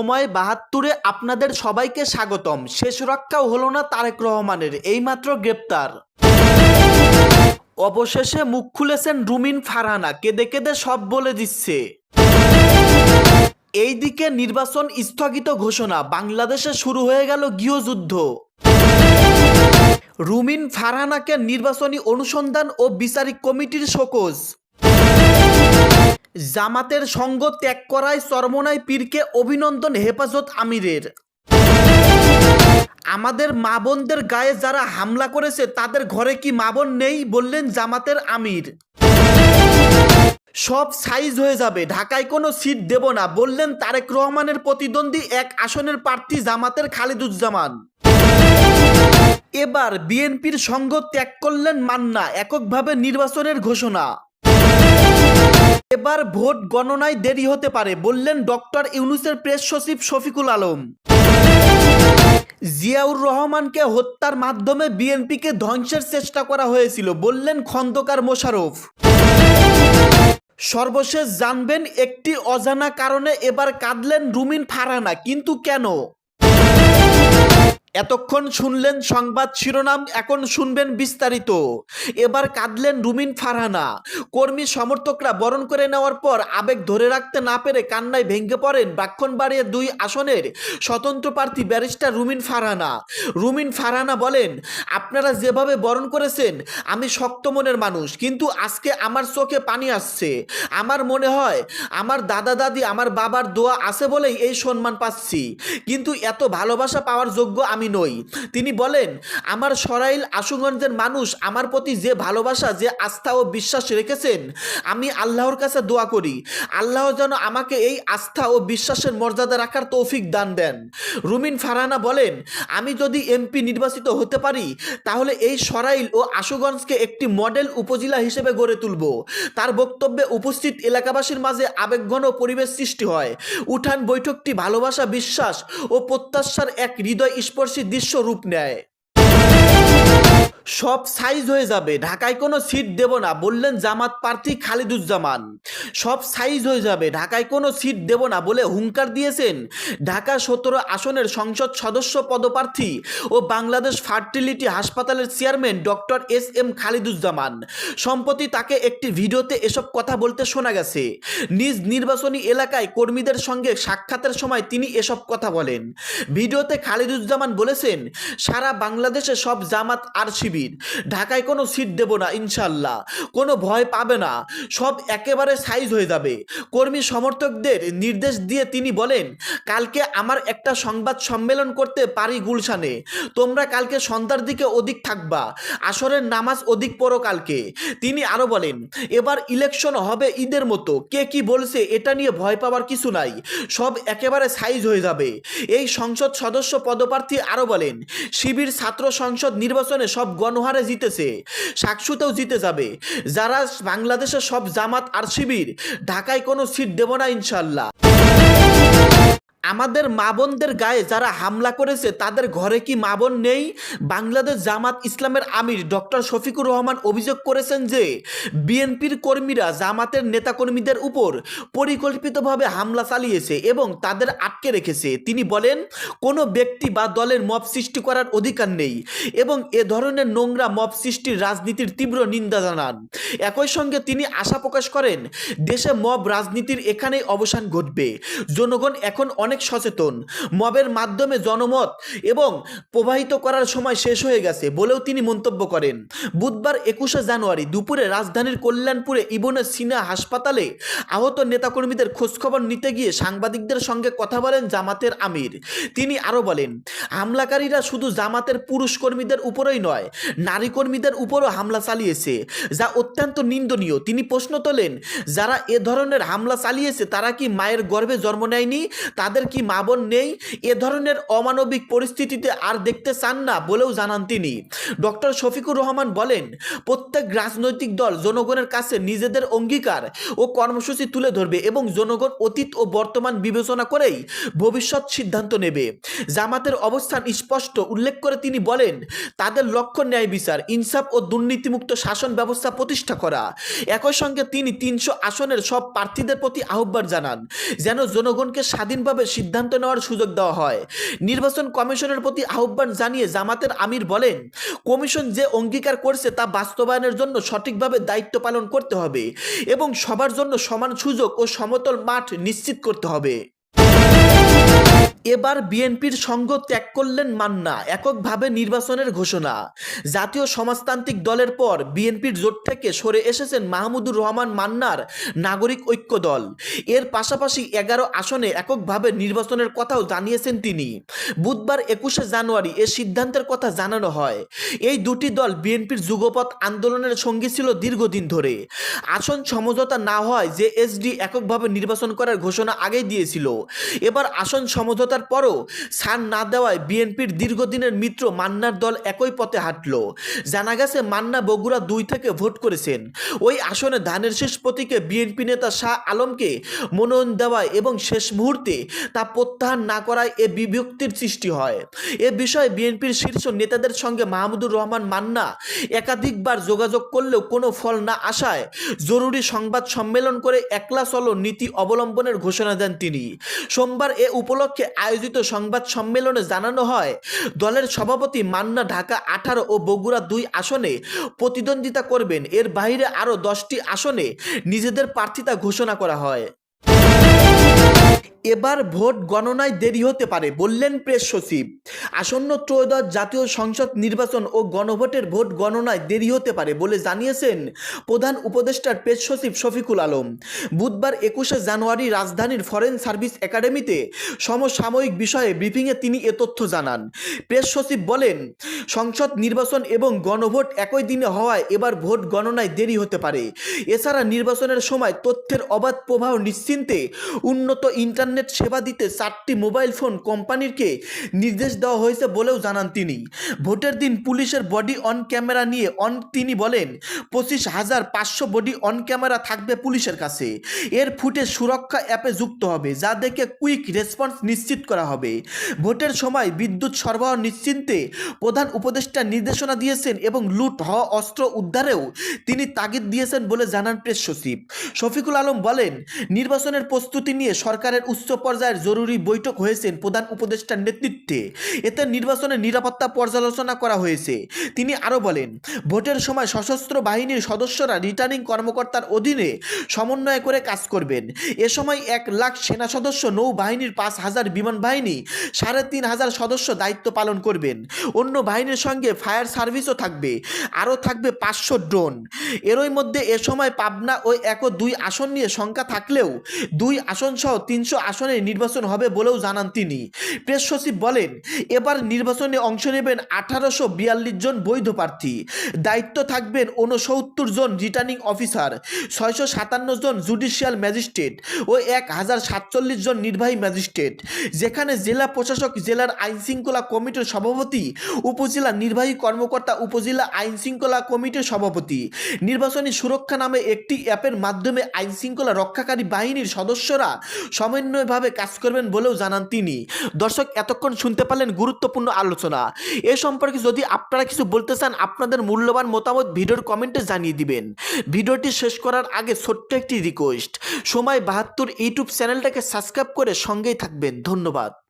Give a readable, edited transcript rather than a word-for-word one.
সময় ৭২-এ আপনাদের সবাইকে স্বাগতম। শেষ রক্ষাও হলো না তারেক রহমানের, এইমাত্র গ্রেপ্তার। অবশেষে মুখ খুলেছেন রুমিন ফারহানা, কেঁদে কেঁদে সব বলে দিচ্ছে। এইদিকে নির্বাচন স্থগিত ঘোষণা, বাংলাদেশে শুরু হয়ে গেল গৃহযুদ্ধ। রুমিন ফারহানাকে নির্বাচনী অনুসন্ধান ও বিচারিক কমিটির শোকজ। জামাতের সঙ্গ ত্যাগ করায় চরমোনাই পীরকে অভিনন্দন হেফাজত আমিরের। আমাদের মা বোনদের গায়ে যারা হামলা করেছে তাদের ঘরে কি মা বোন নেই, বললেন জামাতের আমির। সব সাইজ হয়ে যাবে, ঢাকায় কোনো সিট দেব না, বললেন তারেক রহমানের প্রতিদ্বন্দ্বী এক আসনের প্রার্থী জামাতের খালিদুজ্জামান। এবার বিএনপির সঙ্গ ত্যাগ করলেন মান্না, এককভাবে নির্বাচনের ঘোষণা। এবার ভোট গণনায় দেরি হতে পারে, বললেন ডক্টর ইউনূসের প্রেস সচিব শফিকুল আলম। জিয়াউর রহমানকে হত্যার মাধ্যমে বিএনপিকে ধ্বংসের চেষ্টা করা হয়েছিল, বললেন খন্দকার মোশাররফ। সর্বশেষ জানবেন একটি অজানা কারণে এবার কাঁদলেন রুমিন ফারহানা, কিন্তু কেন? এতক্ষণ শুনলেন সংবাদ শিরোনাম, এখন শুনবেন বিস্তারিত। এবার কাঁদলেন রুমিন ফারহানা। কর্মী সমর্থকরা বরণ করে নেওয়ার পর আবেগ ধরে রাখতে না পেরে কান্নায় ভেঙে পড়েন ব্রাহ্মণবাড়িয়া ২ আসনের স্বতন্ত্র প্রার্থী ব্যারিস্টার রুমিন ফারহানা। রুমিন ফারহানা বলেন, আপনারা যেভাবে বরণ করেছেন, আমি শক্ত মনের মানুষ, কিন্তু আজকে আমার চোখে পানি আসছে। আমার মনে হয় আমার দাদা দাদি, আমার বাবার দোয়া আছে বলেই এই সম্মান পাচ্ছি, কিন্তু এত ভালোবাসা পাওয়ার যোগ্য আমি নই। তিনি বলেন, আমার সরাইল আশুগঞ্জের মানুষ আমার প্রতি যে ভালোবাসা, যে আস্থা ও বিশ্বাস রেখেছেন, আমি আল্লাহর কাছে দোয়া করি আল্লাহ যেন আমাকে এই আস্থা ও বিশ্বাসের মর্যাদা রাখার তৌফিক দান দেন। রুমিন ফারহানা বলেন, আমি যদি এমপি নির্বাচিত হতে পারি তাহলে এই সরাইল ও আশুগঞ্জকে একটি মডেল উপজেলা হিসেবে গড়ে তুলব। তার বক্তব্যে উপস্থিত এলাকাবাসীর মাঝে আবেগঘন পরিবেশ সৃষ্টি হয়। উঠান বৈঠকটি ভালোবাসা, বিশ্বাস ও প্রত্যাশার এক হৃদয় স্পর্শী দৃশ্য রূপ নেয়। সব সাইজ হয়ে যাবে, ঢাকায় কোনো সিট দেব না, বললেন জামাত প্রার্থী খালিদুজ্জামান। সব সাইজ হয়ে যাবে, ঢাকায় কোনো সিট দেব না বলে হুঙ্কার দিয়েছেন ঢাকা ১৭ আসনের সংসদ সদস্য পদপ্রার্থী ও বাংলাদেশ ফার্টিলিটি হাসপাতালের চেয়ারম্যান ডক্টর এস.এম. খালিদুজ্জামান। সম্প্রতি তাকে একটি ভিডিওতে এসব কথা বলতে শোনা গেছে। নিজ নির্বাচনী এলাকায় কর্মীদের সঙ্গে সাক্ষাতের সময় তিনি এসব কথা বলেন। ভিডিওতে খালিদুজ্জামান বলেছেন, সারা বাংলাদেশে সব জামাত আর শিবির, ঢাকায় কোনো সিট দেব না ইনশাল্লাহ, কোনো ভয় পাবে না, সব একেবারে সাইজ হয়ে যাবে। কর্মী সমর্থকদের নির্দেশ দিয়ে তিনি বলেন, কালকে আমার একটা সংবাদ সম্মেলন করতে পারি গুলশানে, তোমরা কালকে সন্ধ্যার দিকে অধিক থাকবা, আসরের নামাজ অধিক পড়ো কালকে। তিনি আরো বলেন, এবার ইলেকশন হবে ঈদের মতো, কে কি বলছে এটা নিয়ে ভয় পাওয়ার কিছু নাই, সব একেবারে সাইজ হয়ে যাবে। এই সংসদ সদস্য পদপ্রার্থী আরো বলেন, শিবির ছাত্র সংসদ নির্বাচনে সব গণহারে জিতেছে, সাকসুতেও জিতে যাবে। যারা বাংলাদেশের সব জামাত আর শিবির, ঢাকায় কোনো সিট দেব না ইনশাল্লাহ। আমাদের মা বোনদের গায়ে যারা হামলা করেছে তাদের ঘরে কি মা বোন নেই? বাংলাদেশ জামাত ইসলামের আমির ডক্টর শফিকুর রহমান অভিযোগ করেছেন যে বিএনপির কর্মীরা জামাতের নেতাকর্মীদের উপর পরিকল্পিতভাবে হামলা চালিয়েছে এবং তাদের আটকে রেখেছে। তিনি বলেন, কোনো ব্যক্তি বা দলের মব সৃষ্টি করার অধিকার নেই এবং এ ধরনের নোংরা মব সৃষ্টির রাজনীতির তীব্র নিন্দা জানান। একই সঙ্গে তিনি আশা প্রকাশ করেন, দেশে মব রাজনীতির এখানেই অবসান ঘটবে। জনগণ এখন অনেক সচেতন, মবের মাধ্যমে জনমত এবং প্রবাহিত করার সময় শেষ হয়ে গেছে বলেও তিনি মন্তব্য করেন। বুধবার ২১শে জানুয়ারি দুপুরে রাজধানীর কল্যাণপুরে ইবনে সিনা হাসপাতালে আহত নেতাকর্মীদের খোঁজখবর নিতে গিয়ে সাংবাদিকদের সঙ্গে কথা বলেন জামাতের আমির। তিনি আরো বলেন, হামলাকারীরা শুধু জামাতের পুরুষ কর্মীদের উপরেই নয়, নারী কর্মীদের উপরও হামলা চালিয়েছে, যা অত্যন্ত নিন্দনীয়। তিনি প্রশ্ন তোলেন, যারা এ ধরনের হামলা চালিয়েছে তারা কি মায়ের গর্ভে জন্ম নেয়নি? তাদের কি মা বোন নেই? এ ধরনের অমানবিক পরিস্থিতিতে আর দেখতে চান না বলেও জানান তিনি। ডক্টর শফিকুর রহমান বলেন, প্রত্যেক রাজনৈতিক দল জনগণের কাছে নিজেদের অঙ্গীকার ও কর্মসূচি তুলে ধরবে এবং জনগণ অতীত ও বর্তমান বিবেচনা করেই ভবিষ্যৎ সিদ্ধান্ত নেবে। জামাতের অবস্থান স্পষ্ট উল্লেখ করে তিনি বলেন, তাদের লক্ষ্য ন্যায় বিচার, ইনসাফ ও দুর্নীতিমুক্ত শাসন ব্যবস্থা প্রতিষ্ঠা করা। একই সঙ্গে তিনি ৩০০ আসনের সব প্রার্থীদের প্রতি আহ্বান জানান, যেন জনগণকে স্বাধীনভাবে সিদ্ধান্ত নেওয়ার সুযোগ দেওয়া হয়। নির্বাচন কমিশনের প্রতি আহ্বান জানিয়ে জামাতের আমির বলেন, কমিশন যে অঙ্গীকার করছে তা বাস্তবায়নের জন্য সঠিকভাবে দায়িত্ব পালন করতে হবে এবং সবার জন্য সমান সুযোগ ও সমতল মাঠ নিশ্চিত করতে হবে। এবার বিএনপির সঙ্গ ত্যাগ করলেন মান্না, এককভাবে নির্বাচনের ঘোষণা। জাতীয় সমাজতান্ত্রিক দলের পর বিএনপির জোট থেকে সরে এসেছেন মাহমুদুর রহমান মান্নার নাগরিক ঐক্য দল। এর পাশাপাশি 11 আসনে এককভাবে নির্বাচনের কথাও জানিয়েছেন তিনি। বুধবার 21শে জানুয়ারি এ সিদ্ধান্তের কথা জানানো হয়। এই দুটি দল বিএনপির যুগপৎ আন্দোলনের সঙ্গী ছিল দীর্ঘদিন ধরে। আসন সমঝোতা না হয় জেএসডি এককভাবে নির্বাচন করার ঘোষণা আগেই দিয়েছিল। এবার আসন সমঝোতার পরও ছাড় না দেওয়ায় বিএনপির দীর্ঘদিনের মিত্র মান্নার দল একই পথে হাঁটল। জানা গেছে মান্না বগুড়া 2 থেকে ভোট করেছেন। ওই আসনে ধানের শীষ প্রতীকে বিএনপি নেতা শাহ আলমকে মনোনয়ন দেওয়ায় এবং শেষ মুহূর্তে তা প্রত্যাহার না করায় এ বিভক্তির সৃষ্টি হয়। এ বিষয়ে বিএনপির শীর্ষ নেতাদের সঙ্গে মাহমুদুর রহমান মান্না একাধিকবার যোগাযোগ করলেও কোনো ফল না আসায় জরুরি সংবাদ সম্মেলন করে একলা চলো নীতি অবলম্বনের ঘোষণা দেন তিনি। সোমবার এ উপলক্ষে আয়োজিত সংবাদ সম্মেলনে জানানো হয়, দলের সভাপতি মান্না ঢাকা 18 ও বগুড়া 2 আসনে প্রতিদ্বন্দ্বিতা করবেন। এর বাইরে আরও 10টি আসনে নিজেদের প্রার্থিতা ঘোষণা করা হয়। এবার ভোট গণনায় দেরি হতে পারে বললেন প্রেস সচিব। আসন্ন ত্রয়োদশ জাতীয় সংসদ নির্বাচন ও গণভোটের ভোট গণনায় দেরি হতে পারে বলে জানিয়েছেন প্রধান উপদেষ্টার প্রেস সচিব শফিকুল আলম। বুধবার 21শে জানুয়ারি রাজধানীর ফরেন সার্ভিস একাডেমিতে সমসাময়িক বিষয়ে ব্রিফিংয়ে তিনি এ তথ্য জানান। প্রেস সচিব বলেন, সংসদ নির্বাচন এবং গণভোট একই দিনে হওয়ায় এবার ভোট গণনায় দেরি হতে পারে। এছাড়া নির্বাচনের সময় তথ্যের অবাধ প্রবাহ নিশ্চিন্তে উন্নত ইন্টারনেট সেবা দিতে 4টি মোবাইল ফোন কোম্পানিকে নির্দেশ দেওয়া হয়েছে বলেও জানান তিনি। ভোটের দিন পুলিশের বডি অন ক্যামেরা নিয়ে তিনি বলেন, 25,500 বডি অন ক্যামেরা থাকবে পুলিশের কাছে। এর ফুটেজ সুরক্ষা অ্যাপে যুক্ত হবে, যা দেখে কুইক রেসপন্স নিশ্চিত করা হবে। ভোটের সময় বিদ্যুৎ সরবরাহ নিশ্চিন্তে প্রধান উপদেষ্টা নির্দেশনা দিয়েছেন এবং লুট হওয়া অস্ত্র উদ্ধারেও তিনি তাগিদ দিয়েছেন বলে জানান প্রেস সচিব। শফিকুল আলম বলেন, নির্বাচনের প্রস্তুতি নিয়ে সরকারের উচ্চ পর্যায়ের জরুরি বৈঠক হয়েছে প্রধান উপদেষ্টার নেতৃত্বে। এতে নির্বাচনের নিরাপত্তা পর্যালোচনা করা হয়েছে। তিনি আরও বলেন, ভোটের সময় সশস্ত্র বাহিনীর সদস্যরা রিটার্নিং কর্মকর্তার অধীনে সমন্বয় করে কাজ করবেন। এ সময় 1 লাখ সেনা সদস্য, নৌবাহিনীর 5,000 বিমান বাহিনী, 3,500 সদস্য দায়িত্ব পালন করবেন। অন্য বাহিনীর সঙ্গে ফায়ার সার্ভিসও থাকবে। আরও থাকবে 500 ড্রোন। এরই মধ্যে এ সময় পাবনা ও 1 ও 2 আসন নিয়ে সংখ্যা থাকলেও 2 আসন সহ 300 আসনে নির্বাচন হবে বলেও জানান তিনি। প্রেস সচিব বলেন, এবার নির্বাচনে অংশ নেবেন 1842 জন বৈধ প্রার্থী। দায়িত্ব থাকবেন 69 জন রিটার্নিং অফিসার, 657 জন জুডিশিয়াল ম্যাজিস্ট্রেট ও 1047 জন নির্বাহী ম্যাজিস্ট্রেট। যেখানে জেলা প্রশাসক, জেলার আইনশৃঙ্খলা কমিটির সভাপতি, উপজেলা নির্বাহী কর্মকর্তা, উপজেলা আইনশৃঙ্খলা কমিটির সভাপতি। নির্বাচনী সুরক্ষা নামে একটি অ্যাপের মাধ্যমে আইনশৃঙ্খলা রক্ষাকারী বাহিনীর সদস্যরা সমন্বয়ভাবে কাজ করবেন বলেও জানান তিনি। দর্শক, এতক্ষণ শুনতে পারলেন গুরুত্বপূর্ণ আলোচনা। এ সম্পর্কে যদি আপনারা কিছু বলতে চান, আপনাদের মূল্যবান মতামত ভিডিওর কমেন্টে জানিয়ে দিবেন। ভিডিওটি শেষ করার আগে ছোট্ট একটি রিকোয়েস্ট, সময় 72 ইউটিউব চ্যানেলটাকে সাবস্ক্রাইব করে সঙ্গেই থাকবেন। ধন্যবাদ।